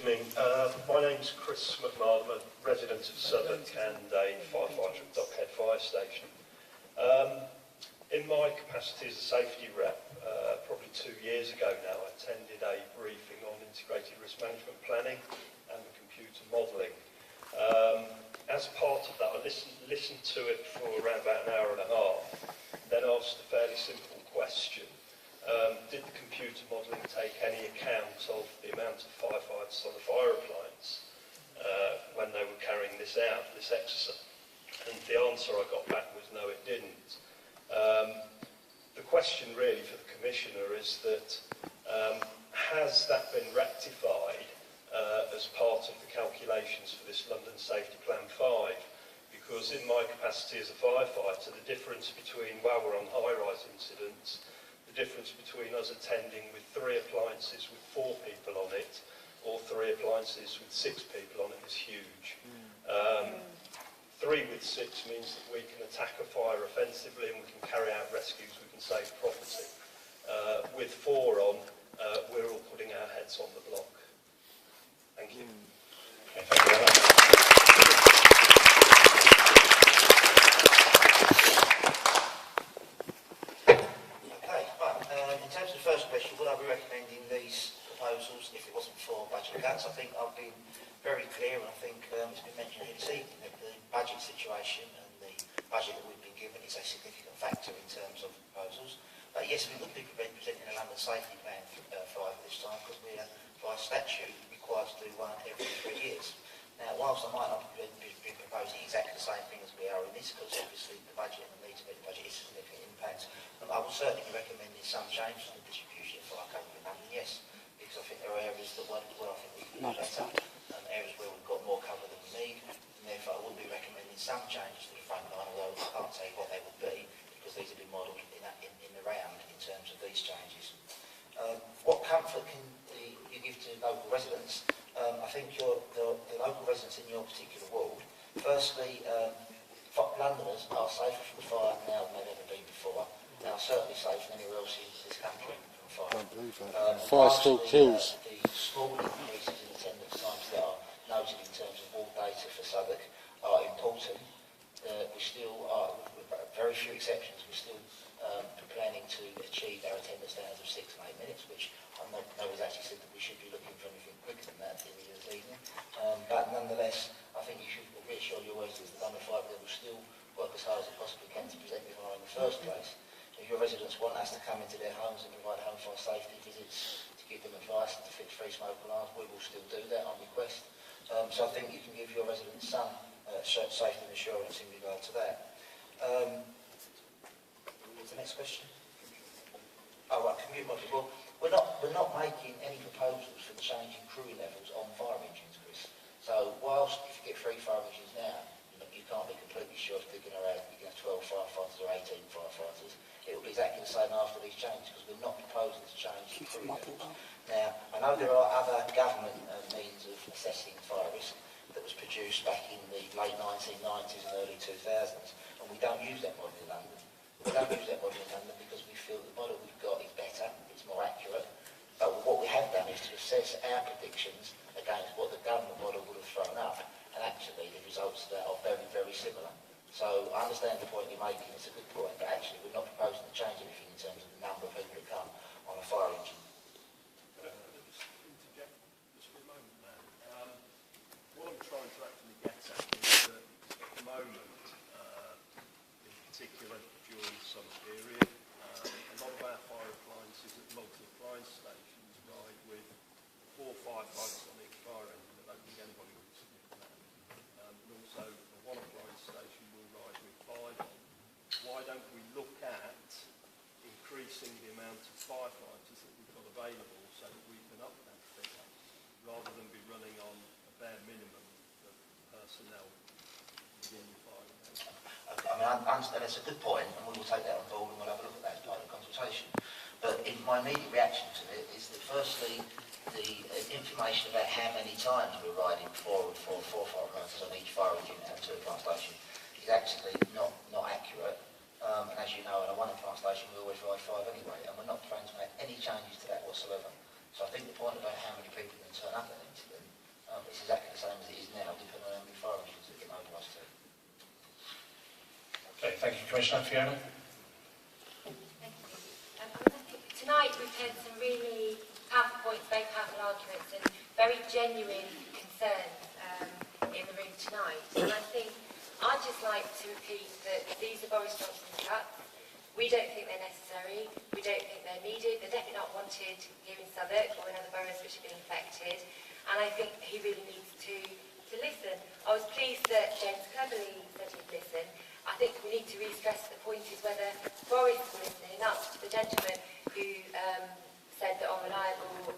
evening. My name's Chris McMahon. I'm a resident of Southwark and a firefighter at Dockhead Fire Station. In my capacity as a safety rep, probably 2 years ago now, I attended a briefing on integrated risk management planning and computer modelling. As part of that, I listened to it for around about an hour and a half, then asked a fairly simple question. Did the computer modelling take any account of the amount of firefighters on the fire appliance when they were carrying this out, this exercise? And the answer I got back was no, it didn't. The question really for the Commissioner is that has that been rectified as part of the calculations for this London Safety Plan 5? Because in my capacity as a firefighter, the difference between, while we're on high-rise incidents, the difference between us attending with 3 appliances with 4 people on it or 3 appliances with 6 people on it is huge. 3 with 6 means that we can attack a fire offensively and we can carry out rescues, we can save property. With 4 on, we're all putting our heads on the block. Thank you. Okay, thank you very much. In terms of the first question, would I be recommending these proposals if it wasn't for budget cuts? I think I've been very clear, and I think it's been mentioned here this evening that the budget situation and the budget that we've been given is a significant factor in terms of proposals. But yes, we would be presenting a London Safety Plan 5 this time because we are, by statute, required to do one every 3 years. Now, whilst I might not be proposing exactly the same thing as we are in this, because obviously the budget and the need to meet the budget is a significant impact, I will certainly be recommending some changes in the distribution of fire cover in London, yes, because I think there are areas that where I think we can do better, and areas where we've got more cover than we need, and therefore I would be recommending some changes to the front line, although I can't tell you what they would be, because these have been modelled in the round in terms of these changes. What comfort can you give to local residents? I think the local residents in your particular ward, firstly, Londoners are safer from fire now than they've ever been before. They are certainly safer than anywhere else in this country from fire. Fire still kills. The small increases in attendance times that are noted in terms of ward data for Southwark are important. We still are, with very few exceptions, we're still planning to achieve our attendance standards of 6 and 8 minutes, which nobody's actually said that we should be looking for anything quicker than that in the evening. But nonetheless, I think you should reassure your residents that London Fire will still work as hard as it possibly can to present the fire in the first place. If your residents want us to come into their homes and provide home fire safety visits, to give them advice and to fix free smoke alarms, we will still do that on request. So I think you can give your residents some safety and assurance in regard to that. What's the next question? Oh, right, commute model. Well, we're not making any proposals for the change in crewing levels on fire engines, Chris. So whilst if you get 3 fire engines now, you can't be completely sure if they're going to have 12 firefighters or 18 firefighters. It will be exactly the same after these changes because we're not proposing to change the crewing levels. Now, I know there are other government means of assessing fire risk that was produced back in the late 1990s and early 2000s, and we don't use that model in London. We don't use that model in London because we feel the model we've got is better, it's more accurate, but what we have done is to assess our predictions against what the government model would have thrown up, and actually the results of that are very, very similar. So I understand the point you're making, it's a good point, but actually we're not proposing to change anything in terms of the number of people that come on a fire engine. Interject just for a moment, man. What I'm trying to actually get at is that at the moment, in particular during the summer period, a lot of our fire appliances at multi-appliance stations ride with 4 firefighters on each fire engine. I don't think anybody would submit that. And also, a 1 appliance station will ride with 5 on. Why don't we look at increasing the amount of firefighters that we've got available so that we can up that figure, rather than be running on a bare minimum of personnel within the fire engine? I mean, I understand that's a good point, and we will take that on board and we'll have a look at that as part of the consultation. But my immediate reaction to it is that firstly, the information about how many times we're riding 4 firefighters on each fire engine and 2 appliance station is actually not accurate. And as you know, on a 1 appliance station we always ride 5 anyway, and we're not trying to make any changes to that whatsoever. So I think the point about how many people can turn up at an incident Commissioner Fiona. Tonight we've heard some really powerful points, very powerful arguments and very genuine concerns in the room tonight. And I think I'd just like to repeat that these are Boris Johnson's cuts. We don't think they're necessary. We don't think they're needed. They're definitely not wanted here in Southwark or in other boroughs which have been affected. And I think he really needs to listen. I was pleased that James Cleverly said he'd listen. I think we need to re-stress the point is whether Boris will listen. Enough, the gentleman who said that on reliable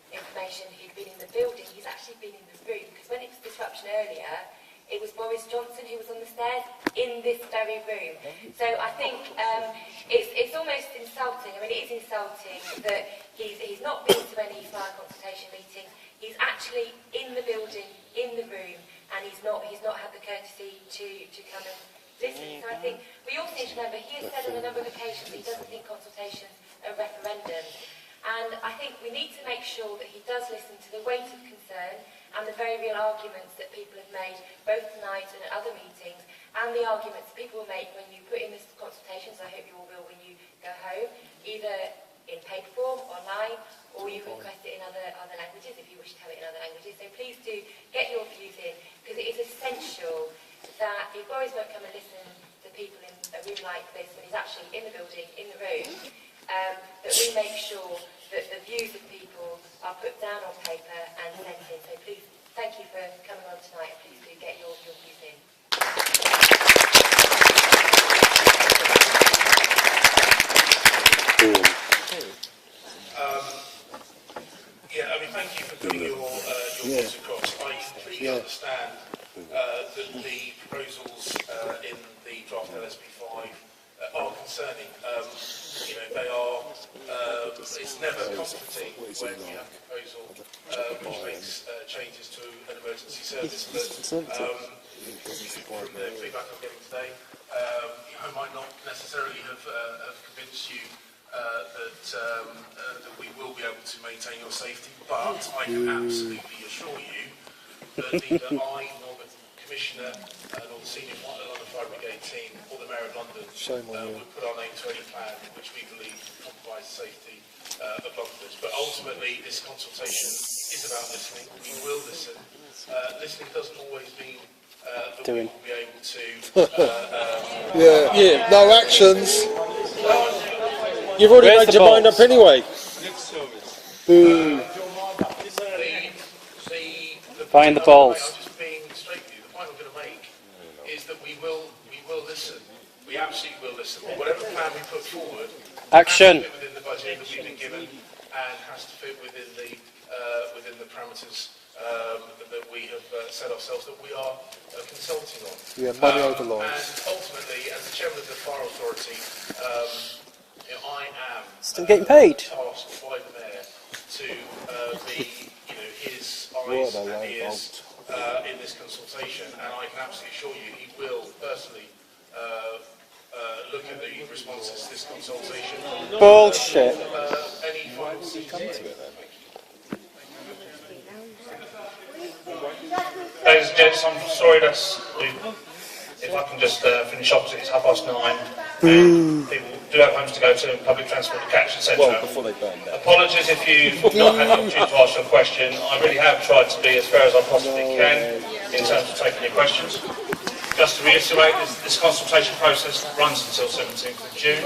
information he'd been in the building, he's actually been in the room. Because when it was disruption earlier, it was Boris Johnson who was on the stairs in this very room. So I think it's almost insulting. I mean, it is insulting that he's not been to any fire consultation meetings. He's actually in the building, in the room, and he's not had the courtesy to come and listen. So I think we all need to remember he has said on a number of occasions that he doesn't think consultations are referendums. And I think we need to make sure that he does listen to the weight of concern and the very real arguments that people have made, both tonight and at other meetings, and the arguments that people will make when you put in this consultations, I hope you all will when you go home, either in paper form, online, or you can request it in other languages if you wish to have it in other languages. So please do get your views in, because it is essential that if Boris won't come and listen to people in a room like this when he's actually in the building, in the room, that we make sure that the views of people are put down on paper and sent in. So please, thank you for coming on tonight. Please do get your views in. Yeah, I mean, thank you for putting your views across. I completely understand that the proposals in the draft LSP5 are concerning. You know, they are, it's never comforting when you have a proposal which makes changes to an emergency service. But from the feedback I'm getting today, I might not necessarily have convinced you that we will be able to maintain your safety, but I can absolutely assure you that neither I nor the Commissioner nor the Senior London Fire Brigade team or the Mayor of London would put our name to any plan which we believe compromises safety of Londoners. But ultimately this consultation is about listening. We will listen. Listening doesn't always mean that we will be able to no actions. You've already made your mind up anyway. Find the balls. I'm just being straight with you. The point I'm going to make is that we will listen. We absolutely will listen. Whatever plan we put forward, Action. has to fit within the budget that we've been given, and has to fit within the parameters that we have set ourselves that we are consulting on. Yeah, money over lives. And ultimately, as the chairman of the Fire Authority, I am Still getting paid. tasked by the mayor to be, his eyes and ears in this consultation, and I can absolutely assure you he will personally look at the responses to this consultation. Bullshit. Any final decisions? Ladies and gents, I'm sorry if I can just finish off, it's 9:30 and people do have homes to go to and public transport to catch, etc. Before they burn down. Apologies if you've not had the opportunity to ask your question. I really have tried to be as fair as I possibly can in terms of taking your questions. Just to reiterate, this consultation process runs until 17th of June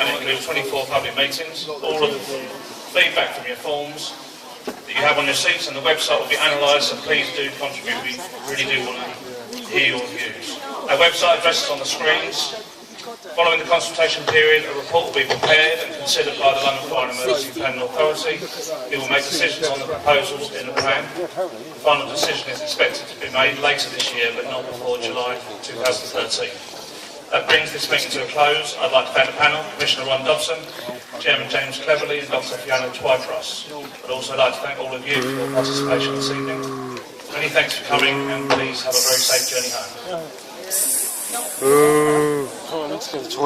and it includes 24 public meetings. All of the feedback from your forms that you have on your seats and the website will be analysed, so please do contribute. We really do want to hear your views. Our website address is on the screens. Following the consultation period, a report will be prepared and considered by the London Fire and Emergency Planning Authority. It will make decisions on the proposals in the plan. The final decision is expected to be made later this year, but not before July 2013. That brings this meeting to a close. I'd like to thank the panel, Commissioner Ron Dobson, Chairman James Cleverly and Dr. Fiona Twycross. I'd also like to thank all of you for your participation this evening. Many thanks for coming and please have a very safe journey home. Let's go to